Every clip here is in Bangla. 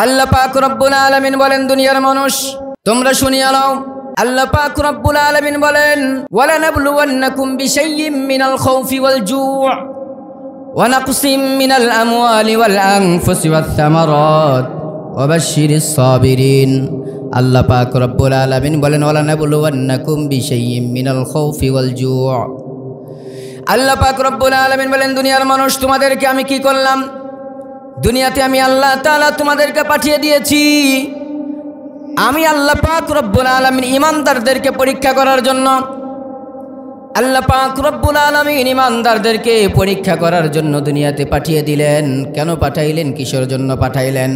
আল্লাহ পাক রব্বুল আলামিন বলেন, দুনিয়ার মানুষ তোমরা শুনিয়া নাও। আল্লাহ পাক রব্বুল আলামিন বলেন, ওয়ালানাবলুওয়ান্নাকুম বিশাইয়্যিম মিনাল খাউফি ওয়াল জু' ওয়া নাকসিম মিনাল আমওয়ালি ওয়াল আনফুসি ওয়াস সামারাত ওয়া বাশশিরিস সাবিরিন। আল্লাহ পাক রব্বুল আলামিন বলেন, ওয়ালানাবলুওয়ান্নাকুম বিশাইয়্যিম মিনাল খাউফি ওয়াল জু'। আল্লাহ পাক রব্বুল আলামিন বলেন, দুনিয়ার মানুষ তোমাদেরকে আমি কি করলাম? দুনিয়াতে আমি আল্লাহ তাআলা তোমাদেরকে পাঠিয়ে দিয়েছি। আমি আল্লাহ পাক রব্বুল আলামিন ঈমানদারদেরকে পরীক্ষা করার জন্য। আল্লাহ পাক রব্বুল আলামিন ঈমানদারদেরকে পরীক্ষা করার জন্য দুনিয়াতে পাঠিয়ে দিলেন। কেন পাঠাইলেন? কিসের জন্য পাঠাইলেন?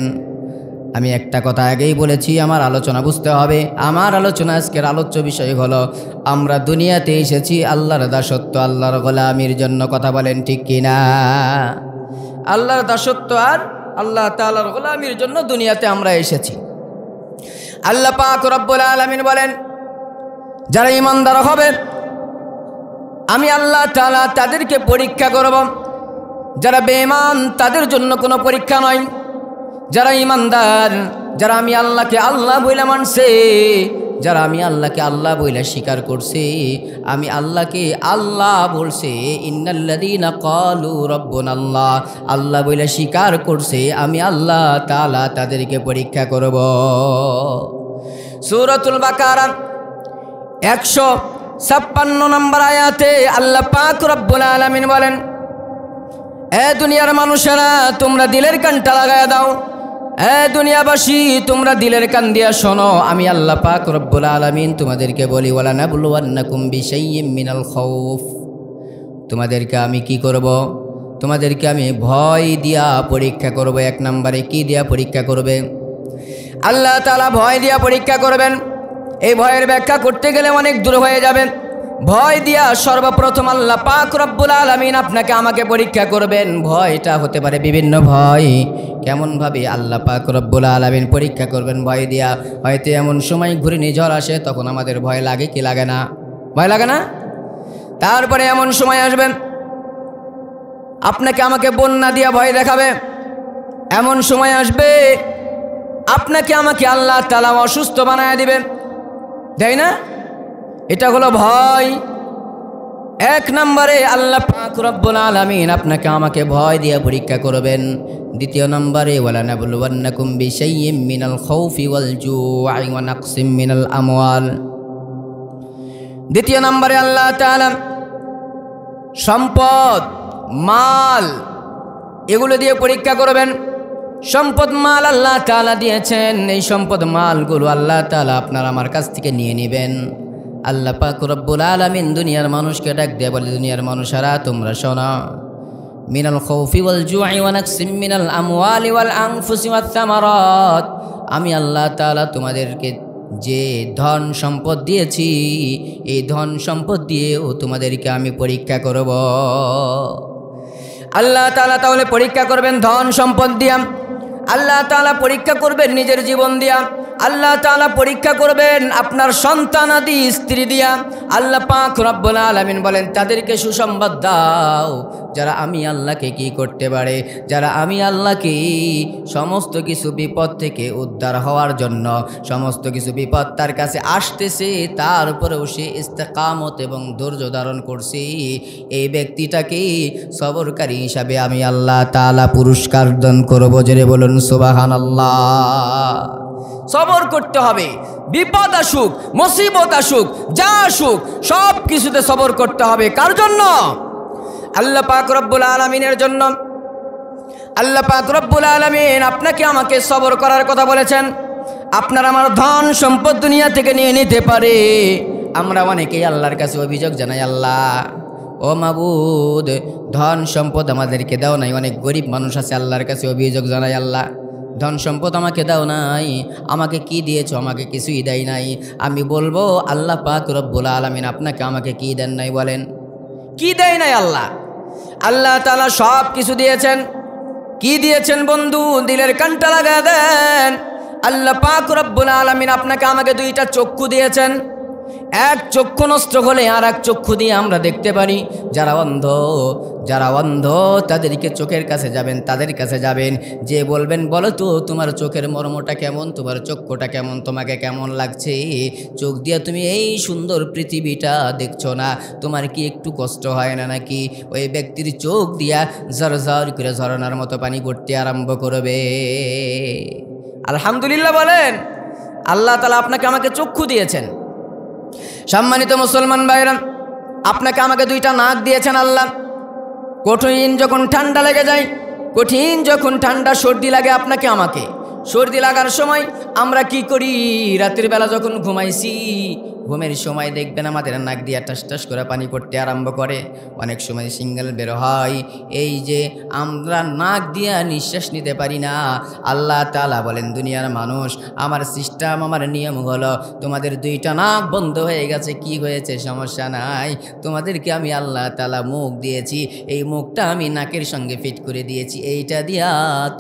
আমি একটা কথা আগেই বলেছি, আমার আলোচনা বুঝতে হবে। আমার আলোচনা আজকের আলোচ্য বিষয় হলো, আমরা দুনিয়াতে এসেছি আল্লাহর দাসত্ব, আল্লাহর গোলামির জন্য। কথা বলেন ঠিক কিনা? আল্লাহর দাসত্ব আর আল্লাহ তাআলার গোলামির জন্য দুনিয়াতে আমরা এসেছি। আল্লাহ পাক রব্বুল আলামিন বলেন, যারা ঈমানদার হবে আমি আল্লাহ তাআলা তাদেরকে পরীক্ষা করব। যারা বেঈমান তাদের জন্য কোনো পরীক্ষা নয়। যারা ঈমানদার, যারা আমি আল্লাহকে আল্লাহ বইলা মানছে, যারা আমি আল্লাহকে আল্লাহ বইলা স্বীকার করছে, আমি আল্লাহকে আল্লাহ বলছে, ইন্নাল্লাযীনা ক্বালু রাব্বুনাল্লাহ, আল্লাহ বইলা স্বীকার করছে, আমি আল্লাহ তাআলা তাদেরকে পরীক্ষা করব। সূরাতুল বাকারা 156 নম্বর আয়াতে আল্লাহ পাক রব্বুল আলামিন বলেন, এ দুনিয়ার মানুষেরা তোমরা দিলের কানটা লাগায়া দাও। এ দুনিয়াবাসী তোমরা দিলের কান দিয়া শোনো। আমি আল্লাহ পাক রব্বুল আলামিন তোমাদেরকে বলি, ওয়ালানাবলুওয়ান্নাকুম বিশাইয়্যিম মিনাল খাউফ, তোমাদেরকে আমি কি করব? তোমাদেরকে আমি ভয় দিয়া পরীক্ষা করব। এক নম্বরে কি দিয়া পরীক্ষা করবে? আল্লাহ তাআলা ভয় দিয়া পরীক্ষা করবেন। এই ভয়ের ব্যাখ্যা করতে গেলে অনেক দূর হয়ে যাবে। ভয় দিয়া সর্বপ্রথম আল্লাহ পাক রব্বুল আলামিন আপনাকে আমাকে পরীক্ষা করবেন। ভয়টা হতে পারে বিভিন্ন ভয়। কেমনভাবে আল্লাহ পাক রব্বুল আলামিন পরীক্ষা করবেন? ভয় দিয়া। হয়তো এমন সময় ঘূর্ণিঝড় আসে, তখন আমাদের ভয় লাগে কি লাগে না? ভয় লাগে না? তারপরে এমন সময় আসবেন আপনাকে আমাকে বন্যা দিয়া ভয় দেখাবে। এমন সময় আসবে আপনাকে আমাকে আল্লাহ তাআলা অসুস্থ বানায় দিবেন, তাই না? এটা হলো ভয়। এক নম্বরে আল্লাহ পাক রব্বুল আলামিন আপনাকে আমাকে ভয় দিয়ে পরীক্ষা করবেন। দ্বিতীয় নম্বরে, ওয়ালানাবলুওয়ান্নাকুম বিশাইয়্যিম মিনাল খাউফি ওয়াল জু'i ওয়া নাকসিম মিনাল আমওয়াল। দ্বিতীয় নম্বরে আল্লাহ তাআলা সম্পদ, মাল এগুলো দিয়ে পরীক্ষা করবেন। সম্পদ মাল আল্লাহ তাআলা দিয়েছেন, এই সম্পদ মালগুলো আল্লাহ তাআলা আপনার আমার কাছ থেকে নিয়ে নেবেন। আল্লাহ পাক রব্বুল আলামিন দুনিয়ার মানুষকে ডাক দিয়ে বলে, দুনিয়ার মানুষেরা তোমরা শোনো, মিনাল খাউফি ওয়াল জু'i ওয়া নাকসিম মিনাল আমওয়ালি ওয়াল আনফুসি ওয়াস সামারাত, আমি আল্লাহ তাআলা তোমাদেরকে যে ধন সম্পদ দিয়েছি, এই ধন সম্পদ দিয়েও তোমাদেরকে আমি পরীক্ষা করব। আল্লাহ তাআলা তাহলে পরীক্ষা করবেন ধন সম্পদ দিয়া। আল্লাহ তাআলা পরীক্ষা করবেন নিজের জীবন দিয়া। আল্লাহ তাআলা পরীক্ষা করবেন আপনার সন্তানাদি স্ত্রী দিয়া। আল্লাহ পাক রব্বুল আলামিন বলেন, তাদেরকে সুসংবাদ দাও যারা আমি আল্লাহকে কি করতে পারে, যারা আমি আল্লাহকে সমস্ত কিছু বিপদ থেকে উদ্ধার হওয়ার জন্য, সমস্ত কিছু বিপদ তার কাছে আসতেছে, তারপরেও সে ইস্তেকামত এবং ধৈর্য ধারণ করছে, এই ব্যক্তিটাকে সবরকারী হিসাবে আমি আল্লাহ তাআলা পুরস্কার দান করব। জোরে বলুন সুবহানাল্লাহ। সবর করতে হবে। বিপদ আসুক, মুসিবত আসুক, যা আসুক, সব কিছুতে সবর করতে হবে। কার জন্য? আল্লাহ পাক রব্বুল আলামিনের জন্য। আল্লাহ পাক রব্বুল আলামিন আপনাকে আমাকে সবর করার কথা বলেছেন। আপনার আমার ধন সম্পদ দুনিয়া থেকে নিয়ে নিতে পারে। আমরা অনেকেই আল্লাহর কাছে অভিযোগ জানাই, আল্লাহ ও মাবুদ ধন সম্পদ আমাদেরকে দাও নাই। অনেক গরিব মানুষ আছে আল্লাহর কাছে অভিযোগ জানাই, আল্লাহ ধন সম্পদ আমাকে দাও নাই, আমাকে কি দিয়েছো? আমাকে কিছুই দেয় নাই। আমি বলবো, আল্লাহ পাক রব্বুল আলামিন আপনাকে আমাকে কি দেন নাই? বলেন, কি দেয় নাই? আল্লাহ আল্লাহ তাআলা সব কিছু দিয়েছেন। কি দিয়েছেন বন্ধু? দিলের কানটা লাগায় দেন। আল্লাহ পাক রব্বুল আলামিন আপনাকে আমাকে দুইটা চক্ষু দিয়েছেন। এক চক্ষু নষ্ট হলে আর এক চক্ষু দিয়ে আমরা দেখতে পারি। যারা অন্ধ তাদেরকে চোখের কাছে যাবেন, তাদের কাছে যাবেন, যে বলবেন বলো তো তোমার চোখের মর্মটা কেমন, তোমার চক্ষুটা কেমন, তোমাকে কেমন লাগছে, চোখ দিয়ে তুমি এই সুন্দর পৃথিবীটা দেখছো না, তোমার কি একটু কষ্ট হয় না নাকি? ওই ব্যক্তির চোখ দিয়া ঝরঝর করে ঝরনার মতো পানি পড়তে আরম্ভ করবে। আলহামদুলিল্লাহ বলেন, আল্লাহ তাআলা আপনাকে আমাকে চক্ষু দিয়েছেন। সম্মানিত মুসলমান ভাইরা, আপনাকে আমাকে দুইটা নাক দিয়েছেন আল্লাহ। কঠিন যখন ঠান্ডা লেগে যায়, কঠিন যখন ঠান্ডা সর্দি লাগে আপনাকে আমাকে, সর্দি লাগার সময় আমরা কি করি? রাতের বেলা যখন ঘুমাইছি, ঘুমের সময় দেখবেন আমাদের নাক দিয়ে টাস টাস করে পানি পড়তে আরম্ভ করে, অনেক সময় সিঙ্গেল বের হয়। এই যে আমরা নাক দিয়ে নিঃশ্বাস নিতে পারি না। আল্লাহ তাআলা বলেন, দুনিয়ার মানুষ, আমার সিস্টেম, আমার নিয়ম হলো তোমাদের দুইটা নাক বন্ধ হয়ে গেছে, কি হয়েছে? সমস্যা নাই, তোমাদেরকে আমি আল্লাহ তাআলা মুখ দিয়েছি, এই মুখটা আমি নাকের সঙ্গে ফিট করে দিয়েছি, এইটা দিয়া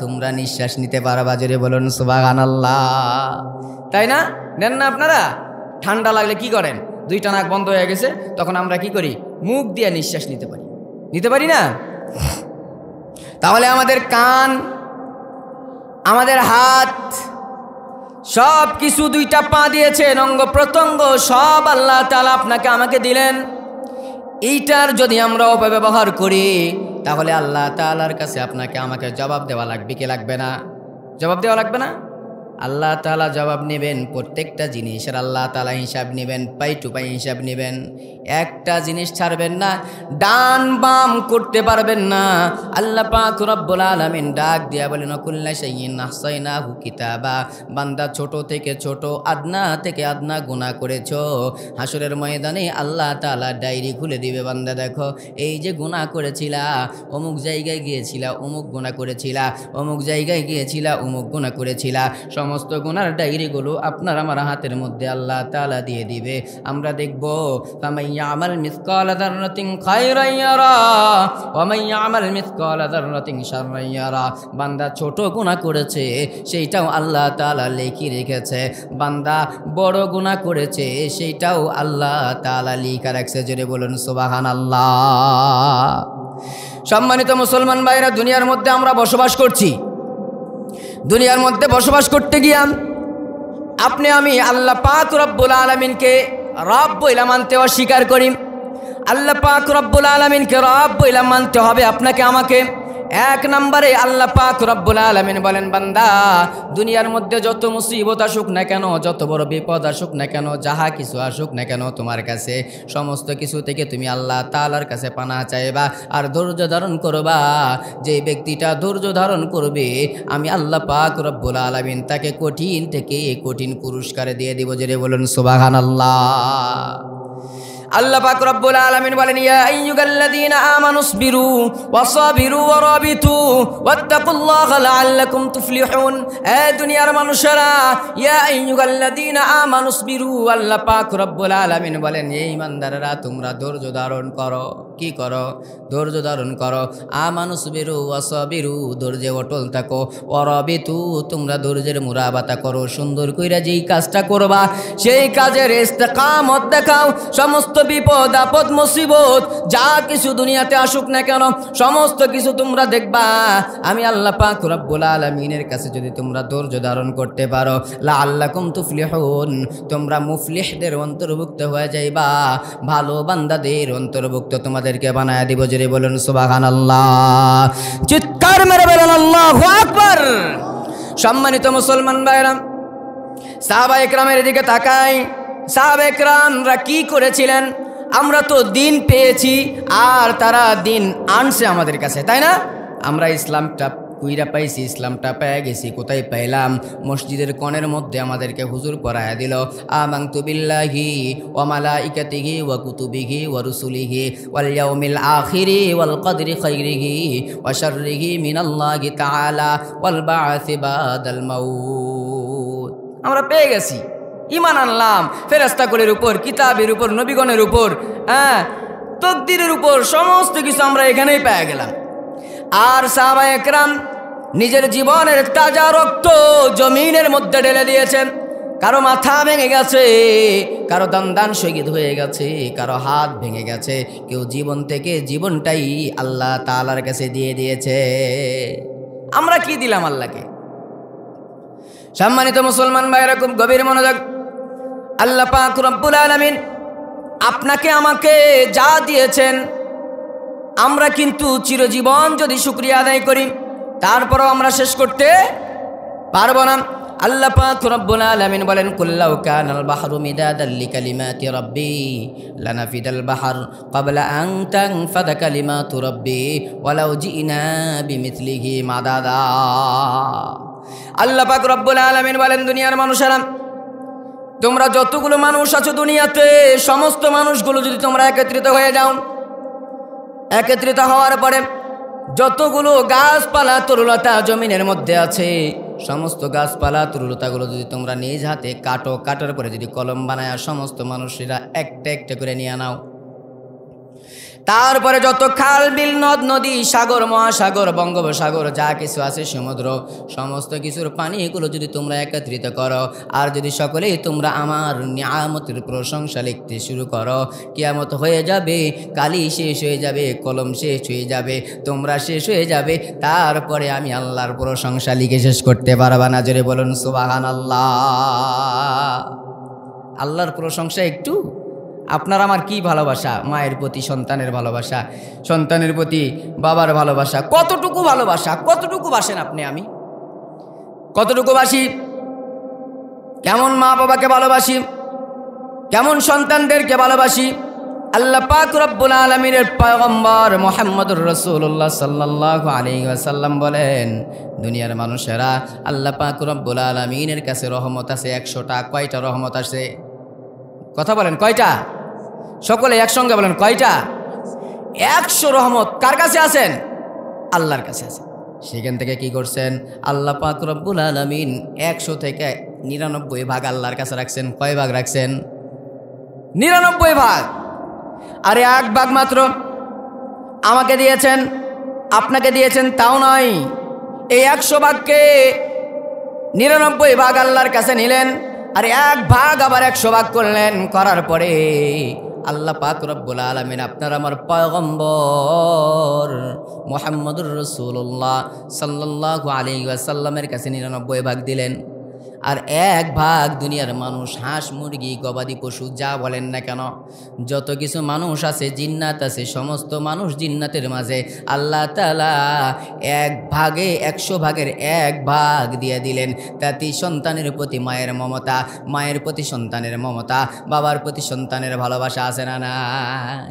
তোমরা নিঃশ্বাস নিতে পারবা। জোরে বলুন সুবহানাল্লাহ। তাই না? নেন না আপনারা? ঠান্ডা লাগলে কি করেন? দুইটা নাক বন্ধ হয়ে গেছে, তখন আমরা কি করি? মুখ দিয়ে নিঃশ্বাস নিতে পারি না? তাহলে আমাদের কান, আমাদের হাত, সব কিছু, দুইটা পা দিয়েছেন, অঙ্গ প্রত্যঙ্গ সব আল্লাহ তাআলা আপনাকে আমাকে দিলেন। এইটার যদি আমরা অপব্যবহার করি, তাহলে আল্লাহ তাআলার কাছে আপনাকে আমাকে জবাব দেওয়া লাগবে কি লাগবে না? জবাব দেওয়া লাগবে না? আল্লাহ তাআলা জবাব নেবেন প্রত্যেকটা জিনিসের। আল্লাহ তাআলা হিসাব নেবেন, পাই টু পাই হিসাব নেবেন। একটা জিনিস ছাড়বেন না, ডান বাম করতে পারবেন না। আল্লাহ পাক রব্বুল আলামিন ডাক দিয়া বলেন, কুল্লা শাইইন আহসাইনাহু কিতাবা। বান্দা ছোট থেকে ছোট, আদনা থেকে আদনা গুনাহ করেছো, হাসরের ময়দানে আল্লাহ তাআলা ডায়েরি খুলে দিবে, বান্দা দেখো এই যে গুনাহ করেছিলা, অমুক জায়গায় গিয়েছিলা, অমুক গুনাহ করেছিলা, অমুক জায়গায় গিয়েছিলা, অমুক গুনাহ করেছিলা, সমস্ত গুনার ডায়েরিগুলো আপনার আমার হাতের মধ্যে আল্লাহ তাআলা দিয়ে দিবে। আমরা দেখব, ফামান ইয়ামাল মিসকালা যাররাতিন খায়রান ইয়ারা ওয়া মান ইয়ামাল মিসকালা যাররাতিন শাররান ইয়ারা। বান্দা ছোট গুনাহ করেছে সেইটাও আল্লাহ তাআলা লিখে রেখেছে, বান্দা বড় গুনাহ করেছে সেইটাও আল্লাহ তাআলা লিখে রাখছে। জোরে বলুন সুবহানাল্লাহ। সম্মানিত মুসলমান ভাইরা, দুনিয়ার মধ্যে আমরা বসবাস করছি। দুনিয়ার মধ্যে বসবাস করতে গিয়ে আপনি আমি আল্লাহ পাক রব্বুল আলামিনকে রব বইলা মানতে অস্বীকার করি। আল্লাহ পাক রব্বুল আলামিনকে রব বইলা মানতে হবে আপনাকে আমাকে। এক নম্বরে আল্লাহ পাক রব্বুল আলামিন বলেন, বান্দা দুনিয়ার মধ্যে যত মুসিবত আসুক না কেন, যত বড় বিপদ আসুক না কেন, যাহা কিছু আসুক না কেন তোমার কাছে, সমস্ত কিছু থেকে তুমি আল্লাহ তাআলার কাছে পানাহ চাইবা আর ধৈর্য ধারণ করবা। যে ব্যক্তিটা ধৈর্য ধারণ করবে, আমি আল্লাহ পাক রব্বুল আলামিন তাকে কঠিন থেকে কঠিন পুরস্কার দিয়ে দিব। জোরে বলুন সুবহানাল্লাহ। আল্লাহ পাক রব্বুল আলামিন বলেন, ইয়া আইয়ুহাল্লাযীনা আমানুসবিরু ওয়াসাবিরু ওয়ারাবিতু ওয়াত্তাকুল্লাহা লাআল্লাকুম তুফলিহুন। এ দুনিয়ার মানুষেরা, ইয়া আইয়ুহাল্লাযীনা আমানুসবিরু, আল্লাহ পাক রব্বুল আলামিন বলেন, এই ইমানদাররা তোমরা ধৈর্য ধারণ করো। কি করো? ধৈর্য ধারণ করো। আমানুসবিরু ওয়াসাবিরু, ধৈর্যে অটল থাকো। ওয়ারাবিতু, তোমরা ধৈর্যের মুরাবাতা করো। সুন্দর কইরা যেই কাজটা করবা সেই কাজের ইস্তেকামত দেখাও। সমস্ত বিপদ আপদ মুসিবত যা কিছু দুনিয়াতে আসুক না কেন, সমস্ত কিছু তোমরা দেখবা আমি আল্লাহ পাক রব্বুল আলামিনের কাছে যদি তোমরা ধৈর্য ধারণ করতে পারো, লাআল্লাকুম তুফলিহুন, তোমরা মুফলিহদের অন্তর্ভুক্ত হয়ে যাইবা, ভালো বান্দাদের অন্তর্ভুক্ত তোমাদেরকে বানায় দিব। জোরে বলুন সুবহানাল্লাহ। চিৎকার মেরে বলুন আল্লাহু আকবার। সম্মানিত মুসলমান ভাইরা, সাহাবায়ে কেরামের দিকে তাকাই। সাহাবায়ে কেরামরা কি করেছিলেন? আমরা তো দিন পেয়েছি আর তারা দিন আনছে আমাদের কাছে, তাই না? আমরা ইসলামটা কুইরা পাইছি, ইসলামটা পেয়ে গেছি। কোথায় পাইলাম? মসজিদের কোণের মধ্যে আমাদেরকে হুজুর পড়ায়া দিল, আমানতু বিল্লাহি ওয়া মালাইকাতিহি ওয়া কুতুবিহি ওয়া রুসুলিহি ওয়াল ইয়াউমিল আখিরি ওয়াল কদরি খাইরিহি ওয়া শাররিহি মিনাল্লাহি তাআলা ওয়াল বা'সি বাদাল মাউত। আমরা পেয়ে গেছি, ঈমান আনলাম ফেরেশতাকুলের উপর, কিতাবের উপর, নবীগণের উপর, তাকদীরের উপর, সমস্ত কিছু আমরা এখানেই পেয়ে গেলাম। আর সাহাবায়ে কেরাম নিজের জীবনের তাজা রক্ত জমিনের মধ্যে ঢেলে দিয়েছেন। কারো মাথা ভেঙে গেছে, কারো দান শহীদ হয়ে গেছে, কারো হাত ভেঙে গেছে, কেউ জীবন থেকে জীবনটাই আল্লাহ তাআলার কাছে দিয়ে দিয়েছে। আমরা কি দিলাম আল্লাহকে? সম্মানিত মুসলমান ভাইরা, খুব গভীর মনোযোগ। আল্লাহ পাক রব্বুল আলামিন আপনাকে আমাকে যা দিয়েছেন, আমরা কিন্তু চিরজীবন যদি শুকরিয়া আদায় করি তারপরও আমরা শেষ করতে পারবো না। আল্লাহ পাক রব্বুল আলামিন বলেন, কুল্লাউ কানাল বাহরু মিদাদাল লিকালিমাতি রাব্বি লানাফিদাল বাহর ক্বাবলা আন তানফাদা কালিমাতু রাব্বি ওয়ালাউ জিনা বিমিথলিহি মাদাদা। আল্লাহ পাক রব্বুল আলামিন বলেন, দুনিয়ার মানুষেরা, তোমরা যতগুলো মানুষ আছো দুনিয়াতে, সমস্ত মানুষগুলো যদি তোমরা একত্রিত হয়ে যাও, একত্রিত হওয়ার পরে যতগুলো গাছপালা তরুলতা জমিনের মধ্যে আছে, সমস্ত গাছপালা তরুলতাগুলো যদি তোমরা নিজ হাতে কাটো, কাটার পরে যদি কলম বানায় সমস্ত মানুষেরা একটা একটা করে নিয়ে নাও, তারপরে যত খাল বিল নদ নদী সাগর মহাসাগর বঙ্গোপসাগর যা কিছু আছে সমুদ্র, সমস্ত কিছুর পানিগুলো যদি তোমরা একত্রিত করো, আর যদি সকলেই তোমরা আমার নিয়ামতের প্রশংসা লিখতে শুরু করো, কিয়ামত হয়ে যাবে, কালি শেষ হয়ে যাবে, কলম শেষ হয়ে যাবে, তোমরা শেষ হয়ে যাবে, তারপরে আমি আল্লাহর প্রশংসা লিখে শেষ করতে পারবা না। জোরে বলুন সুবহানাল্লাহ। আল্লাহর প্রশংসা একটু, আপনার আমার কি ভালোবাসা, মায়ের প্রতি সন্তানের ভালোবাসা, সন্তানের প্রতি বাবার ভালোবাসা, কতটুকু ভালোবাসা, কতটুকু বাসেন আপনি, আমি কতটুকু বাসি, কেমন মা বাবাকে ভালোবাসি, কেমন সন্তানদেরকে ভালোবাসি। আল্লাহ পাক রব্বুল আলামিনের পয়গম্বর মুহাম্মদুর রাসূলুল্লাহ সাল্লাল্লাহু আলাইহি ওয়াসাল্লাম বলেন, দুনিয়ার মানুষেরা, আল্লাহ পাক রব্বুল আলামিনের কাছে রহমত আছে 100টা। কয়টা রহমত আছে? কথা বলেন, কয়টা? সকলে একসঙ্গে বলেন, কয়টা? 100 রহমত কার কাছে আছেন? আল্লাহর কাছে আছে। সেখান থেকে কি করছেন? আল্লাহ পাক রব্বুল আলামিন 100 থেকে 99 ভাগ আল্লাহর কাছে রাখছেন। কয় ভাগ রাখছেন? 99 ভাগ। আরে 1 ভাগ মাত্র আমাকে দিয়েছেন, আপনাকে দিয়েছেন, তাও নয়। এই 100 ভাগকে 99 ভাগ আল্লাহর কাছে নিলেন, আর 1 ভাগ আবার 100 ভাগ করলেন। করার পরে আল্লাহ পাক রব্বুল আলামিন আপনার আমার পয়গম্বর মুহাম্মদুর রাসূলুল্লাহ সাল্লাল্লাহু আলাইহি ওয়াসাল্লামের কাছে 99 ভাগ দিলেন। আর 1 ভাগ দুনিয়ার মানুষ, হাঁস মুরগি গবাদি পশু যা বলেন না কেন, যত কিছু মানুষ আছে, জিন্নাত আছে, সমস্ত মানুষ জিন্নাতের মাঝে আল্লাহ তাআলা 1 ভাগে 100 ভাগের 1 ভাগ দিয়ে দিলেন। তাতে সন্তানের প্রতি মায়ের মমতা, মায়ের প্রতি সন্তানের মমতা, বাবার প্রতি সন্তানের ভালোবাসা আছে না নাই?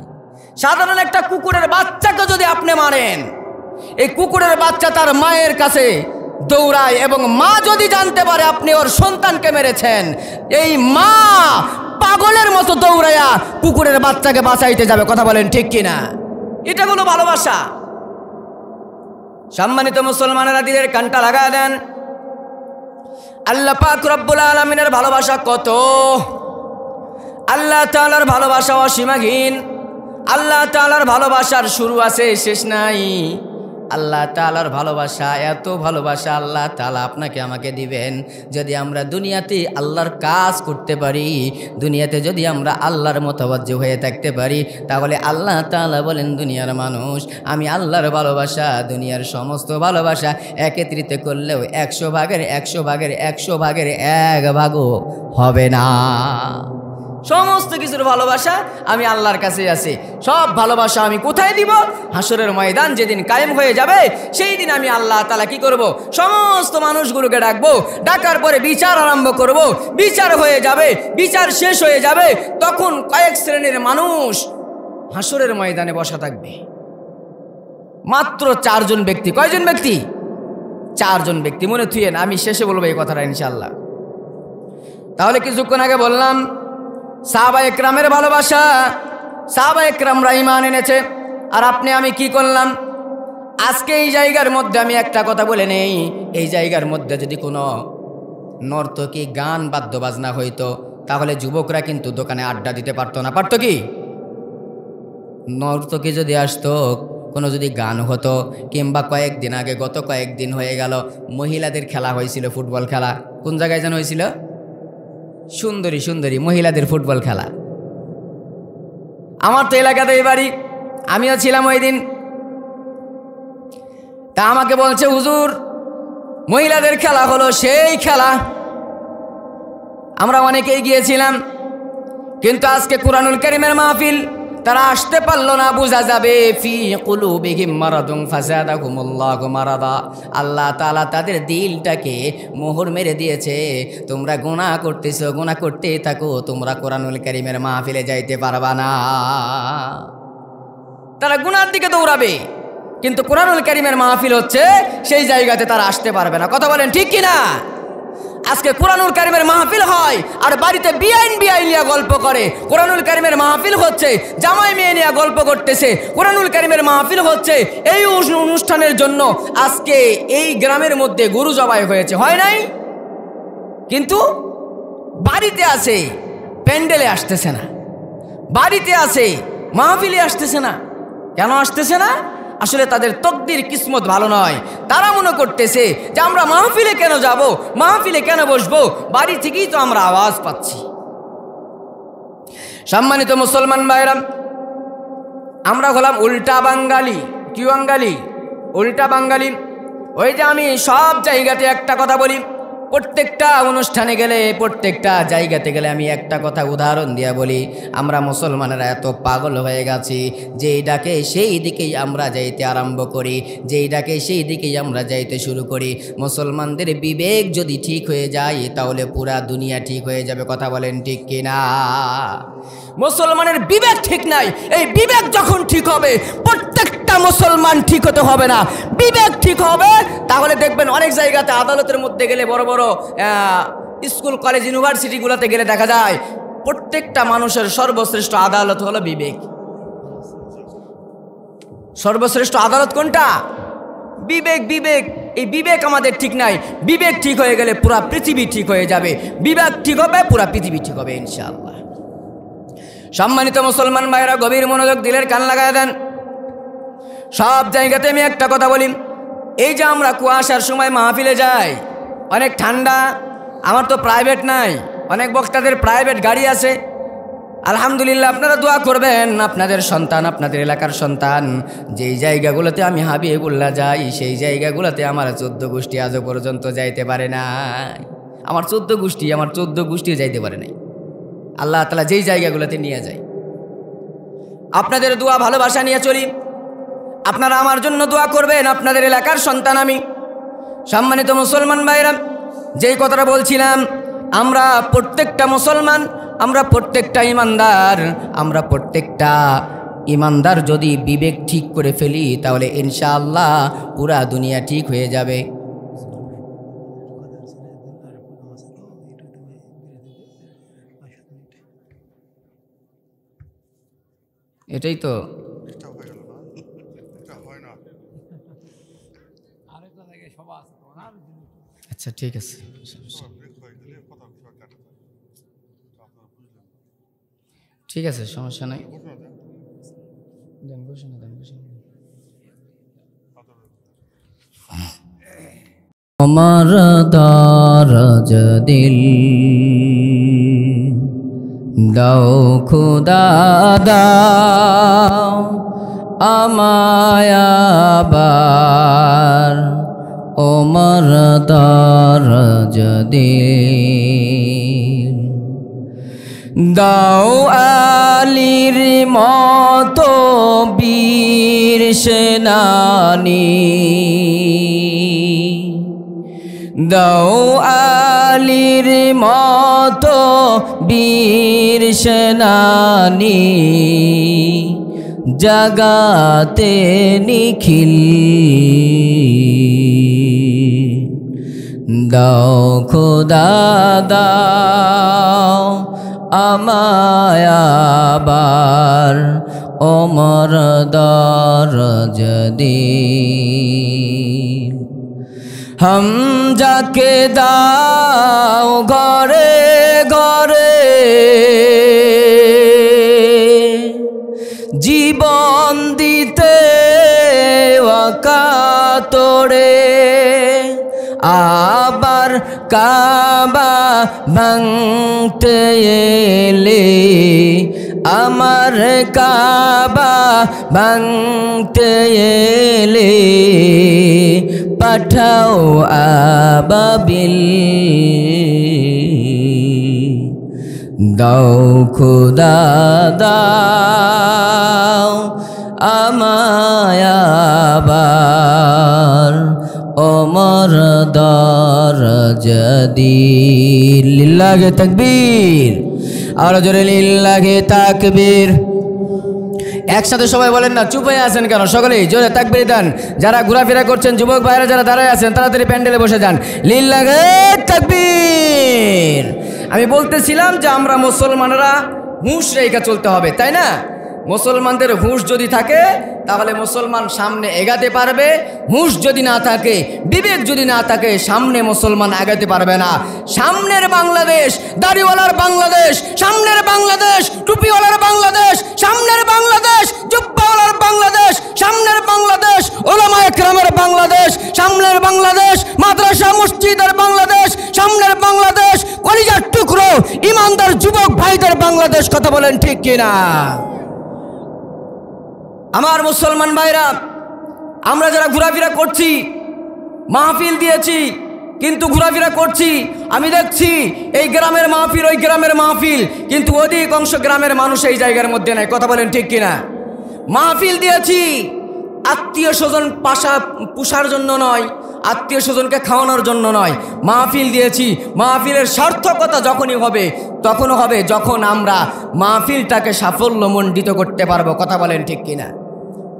সাধারণ একটা কুকুরের বাচ্চাকে যদি আপনি মারেন, এই কুকুরের বাচ্চা তার মায়ের কাছে দৌড়ায়, এবং মা যদি জানতে পারে আপনি ওর সন্তানকে মেরেছেন, এই মা পাগলের মতো দৌড়াইয়া কুকুরের বাচ্চাকে বাঁচাইতে যাবে। কথা বলেন ঠিক কিনা? এটা হলো ভালোবাসা। সম্মানিত মুসলমানেরা, দিলের কানটা লাগায় দেন। আল্লাহ পাক রব্বুল আলামিনের ভালোবাসা কত! আল্লাহ তাআলার ভালোবাসা অসীমাহীন। আল্লাহ তাআলার ভালোবাসার শুরু আছে, শেষ নাই। আল্লাহ তাআলার ভালোবাসা, এত ভালোবাসা আল্লাহ তাআলা আপনাকে আমাকে দিবেন যদি আমরা দুনিয়াতে আল্লাহর কাজ করতে পারি, দুনিয়াতে যদি আমরা আল্লাহর মোতাবাজ্জি হয়ে থাকতে পারি, তাহলে আল্লাহ তাআলা বলেন, দুনিয়ার মানুষ, আমি আল্লাহর ভালোবাসা দুনিয়ার সমস্ত ভালোবাসা একত্রিত করলেও 100 ভাগের 100 ভাগের 100 ভাগের 1 ভাগও হবে না। সমস্ত কিছুর ভালোবাসা আমি আল্লাহর কাছে আছে। সব ভালোবাসা আমি কোথায় দিব? হাসরের ময়দান যেদিন কায়েম হয়ে যাবে, সেই দিন আমি আল্লাহ তাআলা কি করব? সমস্ত মানুষগুলোকে ডাকবো, ডাকার পরে বিচার আরম্ভ করব। বিচার হয়ে যাবে, বিচার শেষ হয়ে যাবে, তখন কয়েক শ্রেণীর মানুষ হাসরের ময়দানে বসা থাকবে। মাত্র 4 জন ব্যক্তি। কয়জন ব্যক্তি? 4 জন ব্যক্তি। মনে থুয়েন, আমি শেষে বলবো এই কথাটা ইনশাআল্লাহ। তাহলে কিছুক্ষণ আগে বললাম সাহাবা একরামের ভালোবাসা, সাহাবা একরামরা ঈমান এনেছে, আর আপনি আমি কি করলাম? আজকে এই জায়গার মধ্যে আমি একটা কথা বলে নেই, এই জায়গার মধ্যে যদি কোনো নর্তকী গান বাদ্য বাজনা হইতো, তাহলে যুবকরা কিন্তু দোকানে আড্ডা দিতে পারতো না। পারতো কি? নর্তকী যদি আসতো, কোনো যদি গান হতো, কিংবা কয়েকদিন আগে, গত কয়েকদিন হয়ে গেল, মহিলাদের খেলা হয়েছিল, ফুটবল খেলা। কোন জায়গায় যেন হয়েছিল? সুন্দরী সুন্দরী মহিলাদের ফুটবল খেলা। আমার তো এলাকাতেই বাড়ি, আমিও ছিলাম ওই দিন। তা আমাকে বলছে, হুজুর মহিলাদের খেলা হলো সেই খেলা। আমরা অনেকেই গিয়েছিলাম, কিন্তু আজকে কুরআনুল কারীমের মাহফিল, তারা আসতে পারলো না। বোঝা যাবে ফি কুলুবিহিম মারাদুন ফাযাদাকুমুল্লাহু মারাদা, আল্লাহ তাআলা তাদের দিলটাকে মোহর মেরে দিয়েছে। তোমরা গুনাহ করতেছো, গুনাহ করতেই থাকো, তোমরা কুরআনুল কারীমের মাহফিলে যাইতে পারবা না। তারা গুনার দিকে দৌড়াবে, কিন্তু কুরআনুল কারীমের মাহফিল হচ্ছে সেই জায়গাতে তারা আসতে পারবে না। কথা বলেন ঠিক কিনা? আজকে কুরআনুল কারীমের মাহফিল হয় আর বাড়িতে বিআইন নিয়ে গল্প করে। কুরআনুল কারীমের মাহফিল হচ্ছে জামাই মেয়ে নিয়ে গল্প করতেছে। কুরআনুল কারীমের মাহফিল হচ্ছে এই অনুষ্ঠানের জন্য আজকে এই গ্রামের মধ্যে গরু জবাই হয়েছে, হয় নাই? কিন্তু বাড়িতে আছে, প্যান্ডেলে আসতেছে না। বাড়িতে আছে, মাহফিলে আসতেছে না। কেন আসতেছে না? আসলে তাদের তকদির কিসমত ভালো নয়। তারা মনে করতেছে যে আমরা মাহফিলে কেন যাব, মাহফিলে কেন বসবো, বাড়ি থেকেই তো আমরা আওয়াজ পাচ্ছি। সম্মানিত মুসলমান ভাইরা, আমরা হলাম উল্টা বাঙালি। কি বাঙালি? উল্টা বাঙালি। ওই যে আমি সব জায়গাতে একটা কথা বলি, প্রত্যেকটা অনুষ্ঠানে গেলে, প্রত্যেকটা জায়গাতে গেলে আমি একটা কথা উদাহরণ দিয়ে বলি, আমরা মুসলমানেরা এত পাগল হয়ে গেছি, যেই ডাকে সেই দিকেই আমরা যাইতে আরম্ভ করি, যেই ডাকে সেই দিকেই আমরা যাইতে শুরু করি। মুসলমানদের বিবেক যদি ঠিক হয়ে যায় তাহলে পুরা দুনিয়া ঠিক হয়ে যাবে। কথা বলেন ঠিক কিনা? মুসলমানের বিবেক ঠিক নাই। এই বিবেক যখন ঠিক হবে, প্রত্যেকটা মুসলমান ঠিক হতে হবে না, বিবেক ঠিক হবে। তাহলে দেখবেন অনেক জায়গাতে আদালতের মধ্যে গেলে, বড় বড় স্কুল কলেজ ইউনিভার্সিটিগুলোতে গেলে দেখা যায় প্রত্যেকটা মানুষের সর্বশ্রেষ্ঠ আদালত হলো বিবেক। সর্বশ্রেষ্ঠ আদালত কোনটা? বিবেক। বিবেক, এই বিবেক আমাদের ঠিক নাই। বিবেক ঠিক হয়ে গেলে পুরা পৃথিবী ঠিক হয়ে যাবে। বিবেক ঠিক হবে, পুরা পৃথিবী ঠিক হবে ইনশাআল্লাহ। সম্মানিত মুসলমান ভাইরা, গভীর মনোযোগ, দিলের কান লাগায় দেন। সব জায়গাতে আমি একটা কথা বলি, এই যে আমরা কুয়াশার সময় মাহফিলে যাই, অনেক ঠান্ডা, আমার তো প্রাইভেট নাই, অনেক বক্তাদের প্রাইভেট গাড়ি আছে। আলহামদুলিল্লাহ, আপনারা দোয়া করবেন আপনাদের সন্তান, আপনাদের এলাকার সন্তান যেই জায়গাগুলোতে আমি হাবিবুল্লাহ যাই, সেই জায়গাগুলোতে আমার 14 গোষ্ঠী আজও পর্যন্ত যাইতে পারে নাই। আমার 14 গোষ্ঠী যাইতে পারে নাই। আল্লাহ তাআলা যেই জায়গাগুলোতে নিয়ে যায়, আপনাদের দোয়া ভালোবাসা নিয়ে চলি। আপনারা আমার জন্য দোয়া করবেন, আপনাদের এলাকার সন্তান আমি। সম্মানিত মুসলমান ভাইরা, যেই কথাটা বলছিলাম, আমরা প্রত্যেকটা মুসলমান, আমরা প্রত্যেকটা ইমানদার, আমরা প্রত্যেকটা ইমানদার যদি বিবেক ঠিক করে ফেলি তাহলে ইনশাআল্লাহ পুরা দুনিয়া ঠিক হয়ে যাবে। এটাই তো আচ্ছা, ঠিক আছে, ঠিক আছে, সমস্যা নাই। আমার দারাজ দিল দাও খুদা দাও আমায় আবার, ওমর দারাজ দিল দাও আলীর মতো বীর সেনানী, দাও আলীর মতো বীর সেনানী, জাগাতে নিখিল দাও খোদা দাও আমায় আবার, ওমর দারাজ দিল হামজাকে দাও ঘরে ঘরে, জীবন দিতে ওয়াকাতরে, আবার কাবা ভাঙতে এলে, আমার কাবা ভাঙতে এলে, পাঠাও আবাবিল, দাও খোদা দাও আমায় আবার ওমর দরজাদির। লিল্লাহে তাকবীর, আর জোরে লিল্লাহে তাকবীর। একসাথে সবাই বলেন না, চুপ হয়ে আছেন কেন? সকলেই জোরে তাকবীর দেন। যারা ঘোরাফেরা করছেন, যুবক ভাইরা যারা দাঁড়ায় আছেন, তাড়াতাড়ি প্যান্ডেলে বসে যান। লিল্লাহে তাকবীর। আমি বলতেছিলাম যে আমরা মুসলমানরা হুঁশ রেখে চলতে হবে, তাই না? মুসলমানদের হুঁশ যদি থাকে তাহলে মুসলমান সামনে এগাতে পারবে। হুঁশ যদি না থাকে, বিবেক যদি না থাকে, সামনে মুসলমান আগাতে পারবে না। সামনের বাংলাদেশ, দাড়িওয়ালার বাংলাদেশ, সামনের বাংলাদেশ, টুপিওয়ালার বাংলাদেশ, সামনের বাংলাদেশ, জুব্বাওয়ালার বাংলাদেশ, সামনের বাংলাদেশ, ওলামায়ে কেরামের বাংলাদেশ, সামনের বাংলাদেশ, মাদ্রাসা মসজিদের বাংলাদেশ, সামনের বাংলাদেশ, কলিজার টুকরো ইমানদার যুবক ভাইদের বাংলাদেশ। কথা বলেন ঠিক কিনা? আমার মুসলমান ভাইরা, আমরা যারা ঘোরাফেরা করছি, মাহফিল দিয়েছি, কিন্তু ঘোরাফেরা করছি, আমি দেখছি এই গ্রামের মাহফিল, ওই গ্রামের মাহফিল, কিন্তু অধিকাংশ গ্রামের মানুষ এই জায়গার মধ্যে নাই। কথা বলেন ঠিক কিনা? মাহফিল দিয়েছি আত্মীয় স্বজন পুষার জন্য নয়, আত্মীয় স্বজনকে খাওয়ানোর জন্য নয়। মাহফিল দিয়েছি, মাহফিলের সার্থকতা যখনই হবে, তখনও হবে যখন আমরা মাহফিলটাকে সাফল্যমণ্ডিত করতে পারবো। কথা বলেন ঠিক কিনা?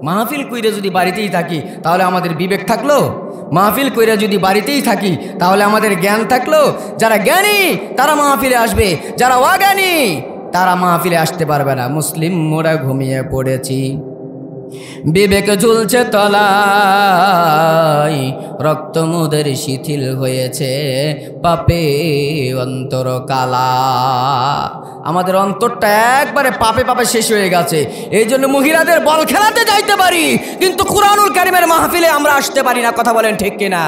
মাহফিল কইরে যদি বাড়িতেই থাকি তাহলে আমাদের বিবেক থাকলো? মাহফিল কইরে যদি বাড়িতেই থাকি তাহলে আমাদের জ্ঞান থাকলো? যারা জ্ঞানী তারা মাহফিলে আসবে, যারা অজ্ঞানী তারা মাহফিলে আসতে পারবে না। মুসলিম মোরা ঘুমিয়ে পড়েছি, বিবেক ঝুলছে তলায়, রক্ত মোদের শিথিল হয়েছে, পাপে অন্তর কালা। আমাদের অন্তরটা একবারে পাপে পাপে শেষ হয়ে গেছে। এই জন্য মহিলাদের বল খেলাতে যাইতে পারি, কিন্তু কুরআনুল কারীমের মাহফিলে আমরা আসতে পারি না। কথা বলেন ঠিক কিনা?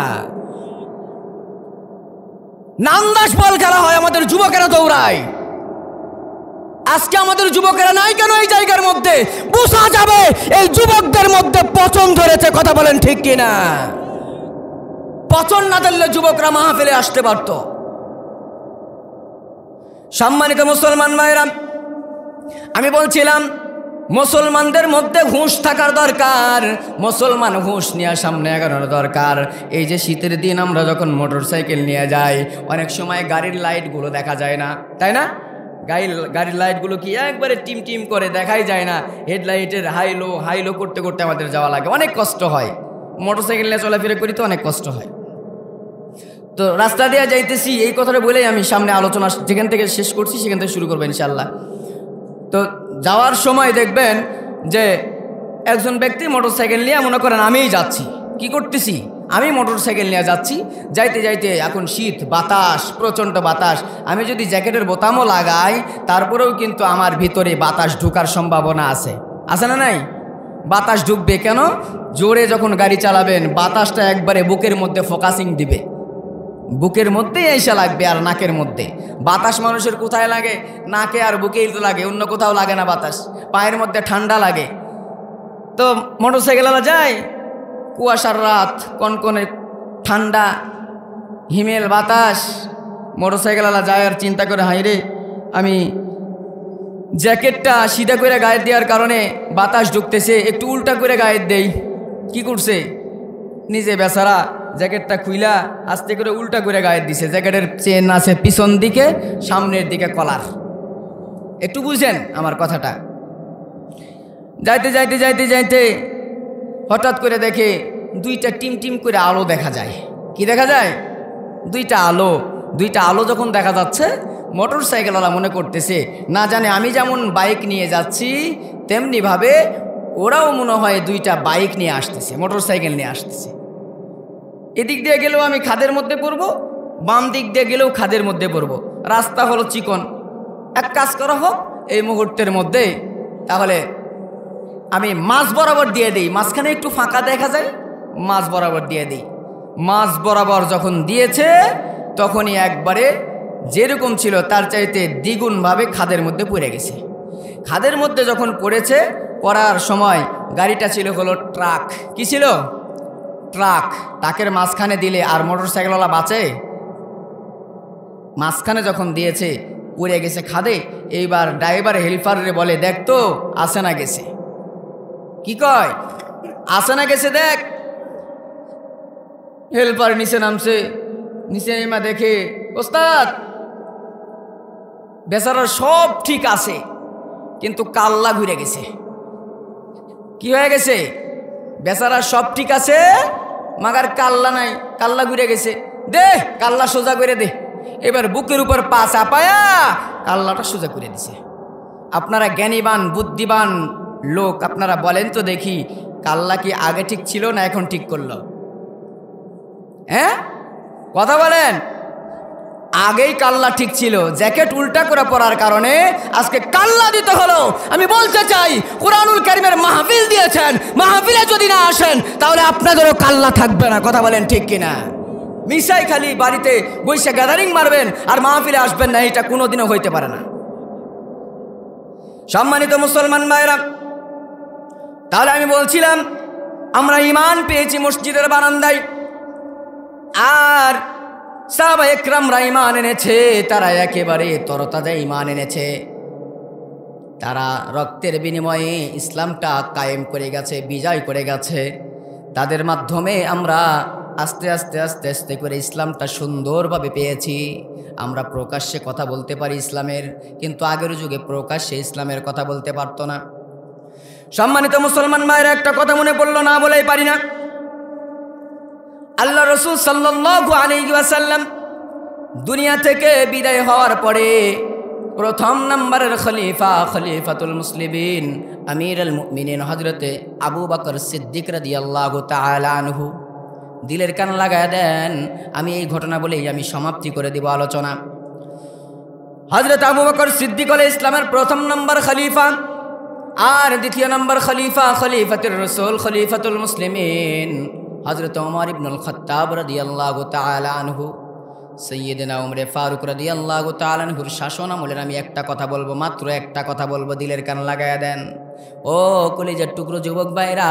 নান্দাস বল খেলা হয়, আমাদের যুবকেরা দৌড়ায়। আজকে আমাদের যুবকেরা নাই কেন এই জায়গার মধ্যে? বোঝা যাবে এই যুবকদের মধ্যে পচন ধরেছে। কথা বলেন ঠিক কিনা? পচন না ধরলে যুবকরা মাহফিলে আসতে পারত। সম্মানিত মুসলমান ভাইরা, আমি বলছিলাম মুসলমানদের মধ্যে হুঁশ থাকার দরকার। মুসলমান হুঁশ নিয়ে সামনে এগানোর দরকার। এই যে শীতের দিন আমরা যখন মোটর সাইকেল নিয়ে যাই, অনেক সময় গাড়ির লাইটগুলো দেখা যায় না, তাই না? গাড়ির লাইটগুলো কি একবারে টিম টিম করে, দেখাই যায় না। হেডলাইটের হাইলো করতে করতে আমাদের যাওয়া লাগে, অনেক কষ্ট হয়। মোটর সাইকেল নিয়ে চলাফেরা করি তো অনেক কষ্ট হয়। তো রাস্তা দিয়ে যাইতেছি, এই কথাটা বলেই আমি সামনে আলোচনা যেখান থেকে শেষ করছি সেখান থেকে শুরু করবো ইনশাল্লাহ। তো যাওয়ার সময় দেখবেন যে একজন ব্যক্তি মোটর সাইকেল নিয়ে, মনে করেন আমিই যাচ্ছি, কি করতেছি, আমি মোটর সাইকেল নিয়ে যাচ্ছি, যাইতে যাইতে এখন শীত, বাতাস, প্রচণ্ড বাতাস। আমি যদি জ্যাকেটের বোতামও লাগাই তারপরেও কিন্তু আমার ভিতরে বাতাস ঢোকার সম্ভাবনা আছে, আছে না নাই? বাতাস ঢুকবে কেন? জোরে যখন গাড়ি চালাবেন বাতাসটা একবারে বুকের মধ্যে ফোকাসিং দিবে, বুকের মধ্যেই এসে লাগবে আর নাকের মধ্যে। বাতাস মানুষের কোথায় লাগে? নাকে আর বুকেই তো লাগে, অন্য কোথাও লাগে না বাতাস। পায়ের মধ্যে ঠান্ডা লাগে। তো মোটর সাইকেলওয়ালা যায়, কুয়াশার রাত, কনকনে ঠান্ডা, হিমেল বাতাস। মোটর সাইকেলওয়ালা যায় আর চিন্তা করে, হাই রে, আমি জ্যাকেটটা সিধা করে গায়ে দেওয়ার কারণে বাতাস ঢুকতেছে, একটু উল্টা করে গায়ে দেই। কি করছে? নিজে বেচারা জ্যাকেটটা খুইলা আস্তে করে উল্টা করে গায়ে দিছে। জ্যাকেটের চেন আছে পিছন দিকে, সামনের দিকে কলার। একটু বুঝেন আমার কথাটা। যাইতে যাইতে যাইতে যাইতে হঠাৎ করে দেখে দুইটা টিম টিম করে আলো দেখা যায়। কি দেখা যায়? দুইটা আলো যখন দেখা যাচ্ছে, মোটর সাইকেলওয়ালা মনে করতেছে না জানে আমি যেমন বাইক নিয়ে যাচ্ছি তেমনিভাবে ওরাও মনে হয় দুইটা বাইক নিয়ে আসতেছে, মোটর সাইকেল নিয়ে আসতেছে। এদিক দিয়ে গেলেও আমি খাদের মধ্যে পড়বো, বাম দিক দিয়ে গেলেও খাদের মধ্যে পড়বো। রাস্তা হলো চিকন। এক কাজ করা হোক এই মুহূর্তের মধ্যে, তাহলে আমি মাঝ বরাবর দিয়ে দিই, মাঝখানে একটু ফাঁকা দেখা যায়, মাঝ বরাবর দিয়ে দিই। মাঝ বরাবর যখন দিয়েছে তখনই একবারে যেরকম ছিল তার চাইতে দ্বিগুণভাবে খাদের মধ্যে পড়ে গেছে। খাদের মধ্যে যখন পড়েছে, পড়ার সময় গাড়িটা ছিল হলো ট্রাক। কি ছিল? ট্রাক। ট্রাকের মাঝখানে দিলে আর মোটরসাইকেলওয়ালা বাঁচে? মাঝখানে যখন দিয়েছে পড়ে গেছে খাদে। এইবার ড্রাইভার হেল্পারে বলে, দেখ তো আসে না গেছে। কি কয়? আসে না গেছে দেখ। হেল্পার নিচে নামছে, নিচে নেমা দেখে, ওস্তাদ বেচারার সব ঠিক আছে, কিন্তু কাল্লা ঘুরে গেছে। কি হয়ে গেছে? বেচারার সব ঠিক আছে, মাগার কাল্লা নাই, কাল্লা ঘুরে গেছে। দে কাল্লা সোজা করে দে। এবার বুকের উপর পা চাপায়া কাল্লাটা সোজা করে দিছে। আপনারা জ্ঞানীবান বুদ্ধিবান লোক, আপনারা বলেন তো দেখি, কাল্লা কি আগে ঠিক ছিল না এখন ঠিক করলো? হ্যাঁ, কথা বলেন। আগেই কাল্লা ঠিক ছিল, জ্যাকেট উল্টা করে পড়ার কারণে আজকে কাল্লা দিতে হলো। আমি বলতে চাই, কুরআনুল কারীমের মাহফিল দিয়েছেন, মাহফিলে যদি না আসেন তাহলে আপনাদেরও কাল্লা থাকবে না। কথা বলেন ঠিক কিনা? মিশাই খালি বাড়িতে বৈশা গ্যাদারিং মারবেন আর মাহফিলে আসবেন না, এটা কোনোদিনও হইতে পারে না। সম্মানিত মুসলমান ভাইরা, তাহলে আমি বলছিলাম আমরা ঈমান পেয়েছি মসজিদের বারান্দায়, আর সাহাবা একরামরা ঈমান এনেছে, তারা একেবারে তরতাজা ঈমান এনেছে। তারা রক্তের বিনিময়ে ইসলামটা কায়েম করে গেছে, বিজয় করে গেছে। তাদের মাধ্যমে আমরা আস্তে আস্তে আস্তে আস্তে করে ইসলামটা সুন্দরভাবে পেয়েছি। আমরা প্রকাশ্যে কথা বলতে পারি ইসলামের, কিন্তু আগের যুগে প্রকাশ্যে ইসলামের কথা বলতে পারতো না। সম্মানিত মুসলমান ভাইরা, একটা কথা মনে পড়লো, না বলেই পারি না। আল্লাহ রাসূল সাল্লাল্লাহু আলাইহি ওয়াসাল্লাম দুনিয়া থেকে বিদায় হওয়ার পরে প্রথম নম্বরের খলিফাতুল মুসলিমিন আমিরুল মুমিনিন হযরতে আবু বকর সিদ্দিক রাদিয়াল্লাহু তাআলা আনহু দিলের কান লাগায় দেন। আমি এই ঘটনা বলেই আমি সমাপ্তি করে দেব আলোচনা। হযরত আবু বকর সিদ্দিক হলেন ইসলামের প্রথম নম্বর খলিফা, আর দ্বিতীয় নম্বর খলিফা খলিফাতুর রাসূল খলিফাতুল মুসলিমিন হযরত ওমর ইবনুল খাত্তাব রাদিয়াল্লাহু তাআলা আনহু। সৈয়দনা উমরে ফারুক রাদিয়াল্লাহু তাআলা আনহুর শাসন আমলের আমি একটা কথা বলবো, মাত্র একটা কথা বলবো, দিলের কান লাগায়া দেন। ও কলিজার টুকরো যুবক ভাইরা,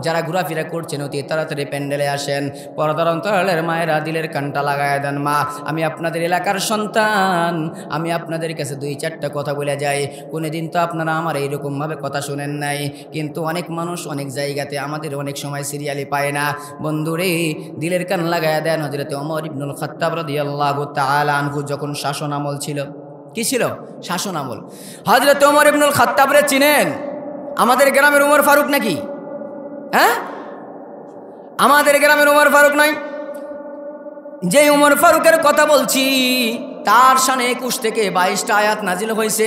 যারা ঘোরাফেরা করছেন অতি তাড়াতাড়ি প্যান্ডেলে আসেন। পর্দার অন্তরালের মায়েরা দিলের কানটা লাগায়া দেন। মা, আমি আপনাদের এলাকার সন্তান, আমি আপনাদের কাছে দুই চারটা কথা বলে যাই। কোনোদিন তো আপনারা আমার এইরকমভাবে কথা শোনেন নাই, কিন্তু অনেক মানুষ অনেক জায়গাতে আমাদের অনেক সময় সিরিয়ালি পায় না। বন্ধুরে, দিলের কান লাগায়া দেন। হযরত ওমর ইবনুল খাত্তাব রাদিয়াল্লাহু তাআলা আনহু যখন শাসন আমল ছিল, কি ছিল? শাসন আমল। হযরত ওমর ইবনুল খাত্তাবরে চিনেন? আমাদের গ্রামের উমর ফারুক নাকি? হ্যাঁ, আমাদের গ্রামের উমর ফারুক নয়। যে উমর ফারুকের কথা বলছি তার শানে 21 থেকে 22টা আয়াত নাজিল হয়েছে।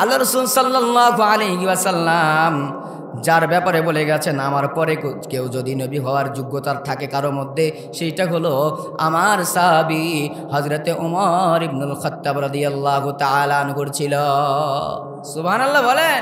আল্লাহ রাসূল সাল্লাল্লাহু আলাইহি ওয়াসাল্লাম যার ব্যাপারে বলে গেছেন, আমার পরে কেউ যদি নবী হওয়ার যোগ্যতার থাকে কারো মধ্যে, সেইটা হলো আমার সাহাবী হযরতে ওমর ইবনুল খাত্তাব রাদিয়াল্লাহু তাআলা আনহু ছিল। সুবহানাল্লাহ বলেন।